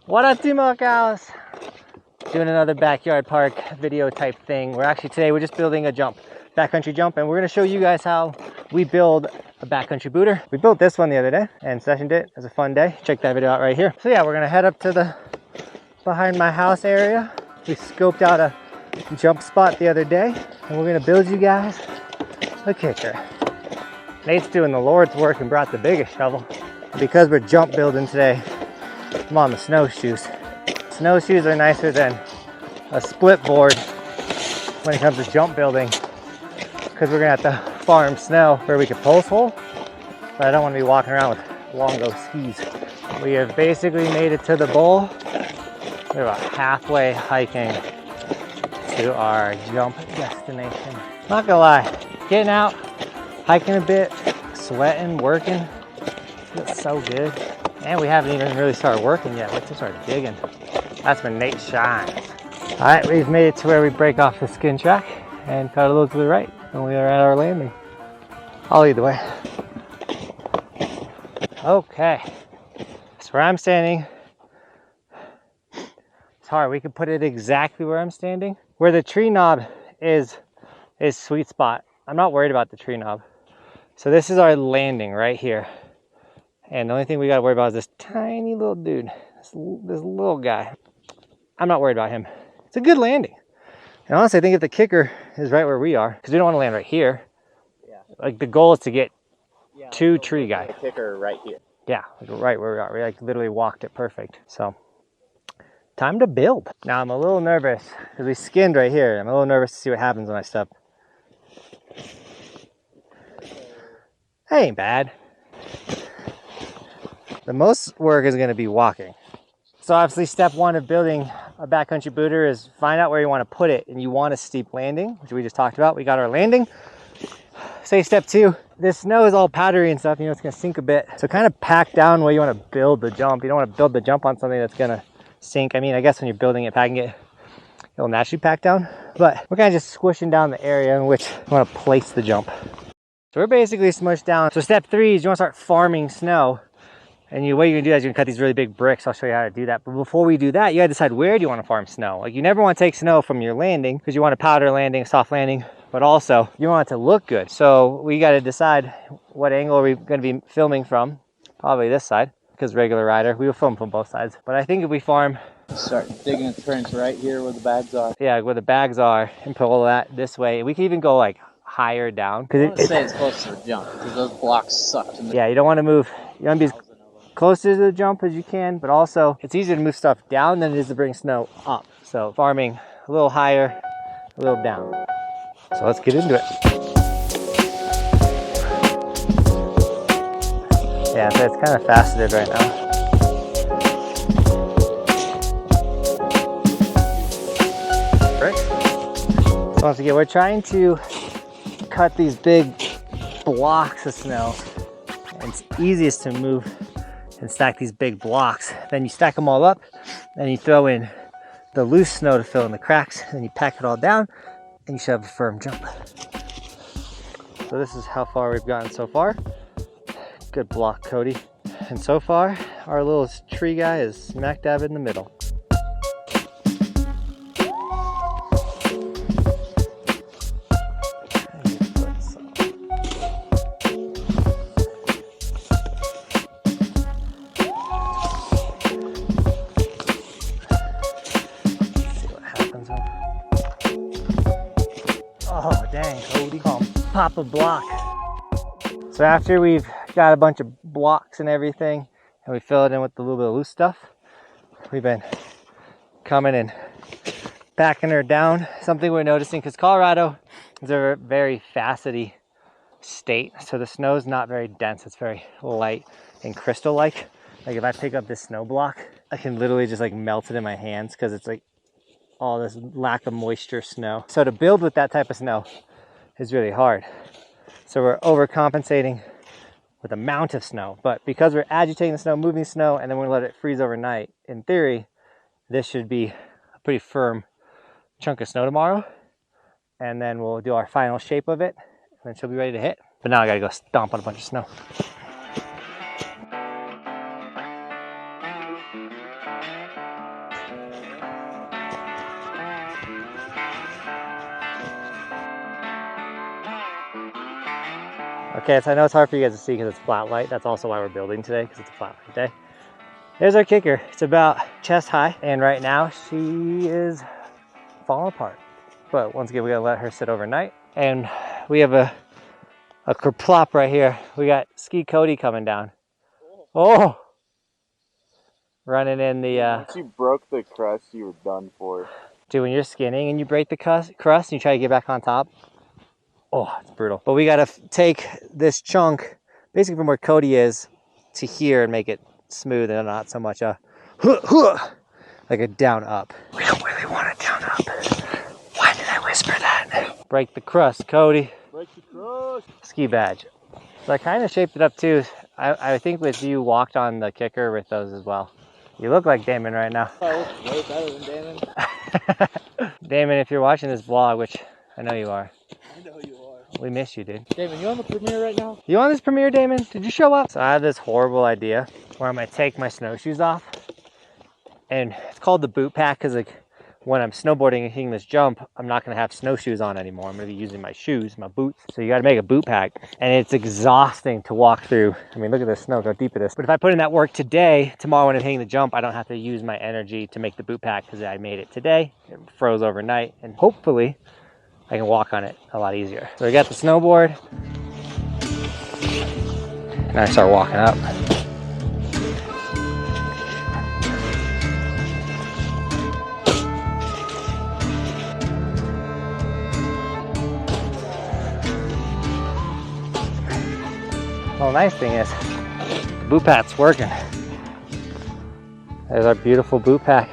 What up, Buckhouse? Doing another backyard park video type thing. Today we're just building a jump, backcountry jump, and we're gonna show you guys how we build a backcountry booter. We built this one the other day and sessioned it. It was a fun day. Check that video out right here. So yeah, we're gonna head up to the behind my house area. We scoped out a jump spot the other day, and we're gonna build you guys a kicker. Nate's doing the Lord's work and brought the biggest shovel. Because we're jump building today, I'm on the snowshoes. Snowshoes are nicer than a split board when it comes to jump building, because we're gonna have to farm snow where we can post hole, but I don't want to be walking around with longo skis. We have basically made it to the bowl. We're about halfway hiking to our jump destination. Not gonna lie, getting out, hiking a bit, sweating, working, feels so good. And we haven't even really started working yet. Let's just start digging. That's when Nate shines. All right, we've made it to where we break off the skin track and cut a little to the right, and we are at our landing. I'll lead the way. Okay, so where I'm standing, it's hard. We could put it exactly where I'm standing. Where the tree knob is sweet spot. I'm not worried about the tree knob. So this is our landing right here. And the only thing we gotta worry about is this tiny little dude, this little guy. I'm not worried about him. It's a good landing. And honestly, I think if the kicker is right where we are, because we don't want to land right here. Yeah. Like the goal is to get to tree guy. The kicker right here. Yeah, like right where we are. We like literally walked it perfect. So time to build. Now I'm a little nervous because we skinned right here. I'm a little nervous to see what happens when I step. That ain't bad. The most work is going to be walking. So obviously step one of building a backcountry booter is find out where you want to put it, and you want a steep landing, which we just talked about. We got our landing. Say step two, this snow is all powdery and stuff, you know, it's going to sink a bit. So kind of pack down where you want to build the jump. You don't want to build the jump on something that's going to sink. I mean, I guess when you're building it, packing it, it'll naturally pack down, but we're kind of just squishing down the area in which we want to place the jump. So we're basically smushed down. So step three is you want to start farming snow. And what you're gonna do is you're gonna cut these really big bricks. I'll show you how to do that. But before we do that, you gotta decide where do you want to farm snow. Like, you never want to take snow from your landing because you want a powder landing, a soft landing, but also you want it to look good. So we gotta decide what angle are we gonna be filming from. Probably this side, because regular rider, we will film from both sides. But I think if we farm, start digging a trench right here where the bags are. Yeah, where the bags are, and pull that this way. We can even go like higher down. I want to say it's close to the jump because those blocks sucked. Yeah, you don't want to move. You want to be closer to the jump as you can, but also it's easier to move stuff down than it is to bring snow up. So farming a little higher, a little down. So let's get into it. Yeah, so it's kind of faceted right now. Right. So once again, we're trying to cut these big blocks of snow. It's easiest to move and stack these big blocks. Then you stack them all up, and you throw in the loose snow to fill in the cracks, and you pack it all down, and you should have a firm jump. So this is how far we've gotten so far. Good block, Cody. And so far, our little tree guy is smack dab in the middle. Oh, dang, Cody, pop a block. So after we've got a bunch of blocks and everything, and we fill it in with a little bit of loose stuff, we've been coming and packing her down. Something we're noticing, because Colorado is a very facety state, so the snow is not very dense. It's very light and crystal-like. Like if I pick up this snow block, I can literally just like melt it in my hands because it's like all this lack of moisture snow. So to build with that type of snow is really hard. So we're overcompensating with amount of snow, but because we're agitating the snow, moving snow, and then we're gonna let it freeze overnight, in theory, this should be a pretty firm chunk of snow tomorrow. And then we'll do our final shape of it, and then she'll be ready to hit. But now I gotta go stomp on a bunch of snow. Okay, so I know it's hard for you guys to see because it's flat light. That's also why we're building today, because it's a flat light day. There's our kicker. It's about chest high, and right now she is falling apart. But once again, we gotta let her sit overnight. And we have a kerplop right here. We got Ski Cody coming down. Oh! Running in the... Once you broke the crust, you were done for. Dude, when you're skinning and you break the crust and you try to get back on top, oh, it's brutal. But we gotta take this chunk, basically from where Cody is, to here and make it smooth and not so much a like a down up. We don't really want a down up. Why did I whisper that? Break the crust, Cody. Break the crust. Ski badge. So I kind of shaped it up too. I think with you walked on the kicker with those as well. You look like Damon right now. I look way better than Damon. Damon, if you're watching this vlog, which I know you are. I know you are. We miss you, dude. Damon, you on the premiere right now? You on this premiere, Damon? Did you show up? So I have this horrible idea where I'm gonna take my snowshoes off. And it's called the boot pack because like when I'm snowboarding and hitting this jump, I'm not gonna have snowshoes on anymore. I'm gonna be using my shoes, my boots. So you gotta make a boot pack. And it's exhausting to walk through. I mean, look at this snow, how deep it is. But if I put in that work today, tomorrow when I'm hitting the jump, I don't have to use my energy to make the boot pack because I made it today. It froze overnight. And hopefully I can walk on it a lot easier. So we got the snowboard. And I start walking up. Well, the nice thing is, the boot pack's working. There's our beautiful boot pack.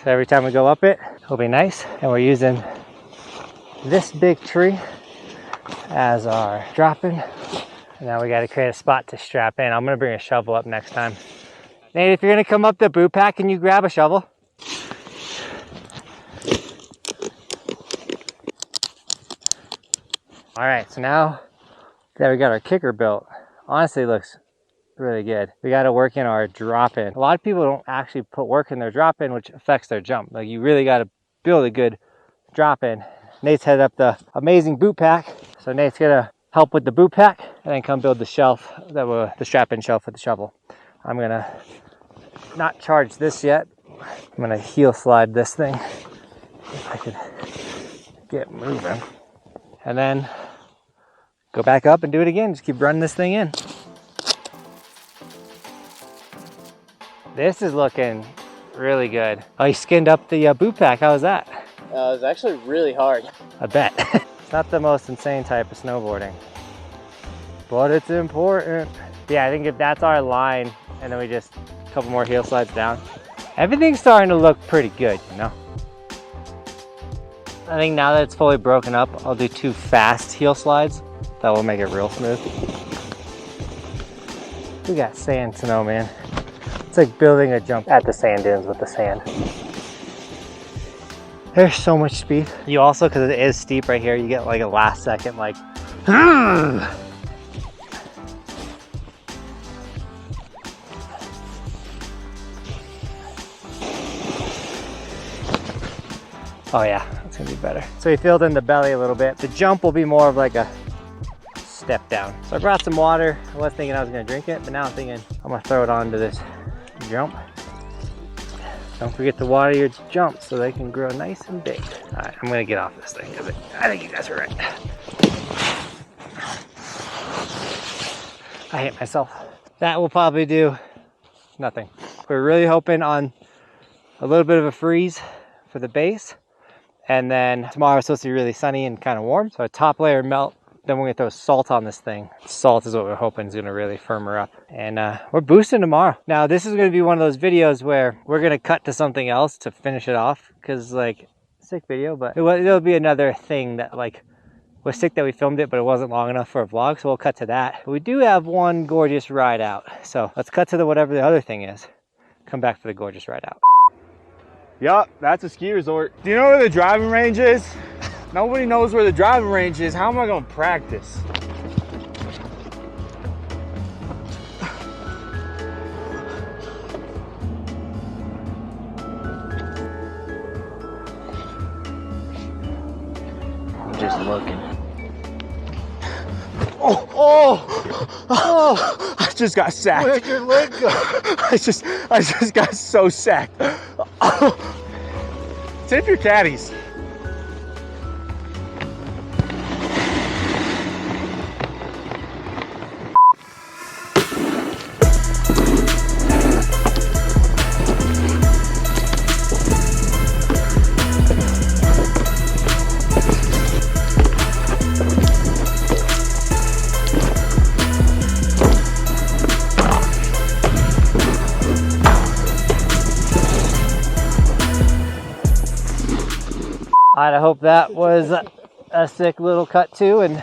So every time we go up it, it'll be nice. And we're using this big tree as our drop-in. And now we gotta create a spot to strap in. I'm gonna bring a shovel up next time. Nate, if you're gonna come up the boot pack, can you grab a shovel? All right, so now that we got our kicker built, honestly looks really good. We got to work in our drop-in. A lot of people don't actually put work in their drop-in, which affects their jump. Like you really got to build a good drop-in. Nate's headed up the amazing boot pack. So Nate's gonna help with the boot pack and then come build the shelf, the strap-in shelf with the shovel. I'm gonna not charge this yet. I'm gonna heel slide this thing if I could get moving. And then go back up and do it again. Just keep running this thing in. This is looking really good. Oh, you skinned up the boot pack. How was that? It was actually really hard. I bet. It's not the most insane type of snowboarding, but it's important. Yeah, I think if that's our line and then we just a couple more heel slides down, everything's starting to look pretty good, you know? I think now that it's fully broken up, I'll do 2 fast heel slides. That will make it real smooth. We got sand snow, man. It's like building a jump at the sand dunes with the sand. There's so much speed. You also, because it is steep right here, you get like a last second like, oh yeah, that's gonna be better. So we filled in the belly a little bit. The jump will be more of like a step down. So I brought some water. I was thinking I was gonna drink it, but now I'm thinking I'm gonna throw it onto this jump. Don't forget to water your jumps so they can grow nice and big. All right, I'm gonna get off this thing because I think you guys are right. I hate myself. That will probably do nothing. We're really hoping on a little bit of a freeze for the base. And then tomorrow it's supposed to be really sunny and kind of warm. So a top layer melt. Then we're gonna throw salt on this thing. Salt is what we're hoping is gonna really firm her up. And we're boosting tomorrow. Now this is gonna be one of those videos where we're gonna cut to something else to finish it off. Cause like, sick video, but it'll be another thing that like, was sick that we filmed it, but it wasn't long enough for a vlog. So we'll cut to that. But we do have one gorgeous ride out. So let's cut to whatever the other thing is. Come back for the gorgeous ride out. Yup, that's a ski resort. Do you know where the driving range is? Nobody knows where the driving range is. How am I gonna practice? I'm just looking. Oh, I just got sacked. Where'd your leg go? I just got so sacked. Tip your caddies. Alright, I hope that was a sick little cut too, and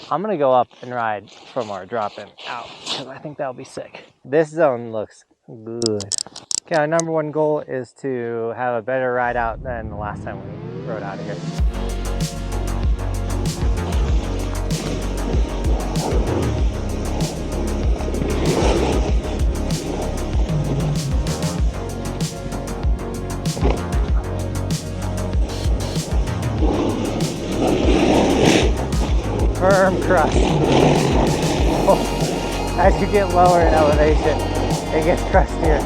I'm gonna go up and ride from our drop-in out because I think that'll be sick. This zone looks good. Okay, our number one goal is to have a better ride out than the last time we rode out of here. Firm crust. Oh, as you get lower in elevation, it gets crustier.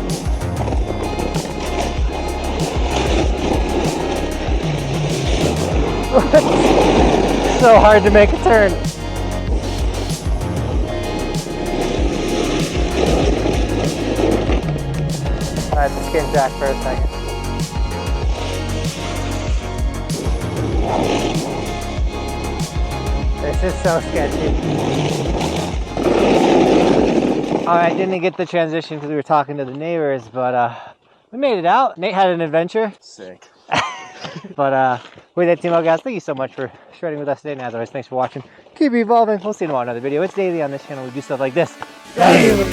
So hard to make a turn. I have to skin jack for a second. This is so sketchy. Alright, didn't get the transition because we were talking to the neighbors, but we made it out. Nate had an adventure. Sick. But with that, Team guys, thank you so much for shredding with us today. And as always, thanks for watching. Keep evolving. We'll see you tomorrow in another video. It's daily on this channel. We do stuff like this daily.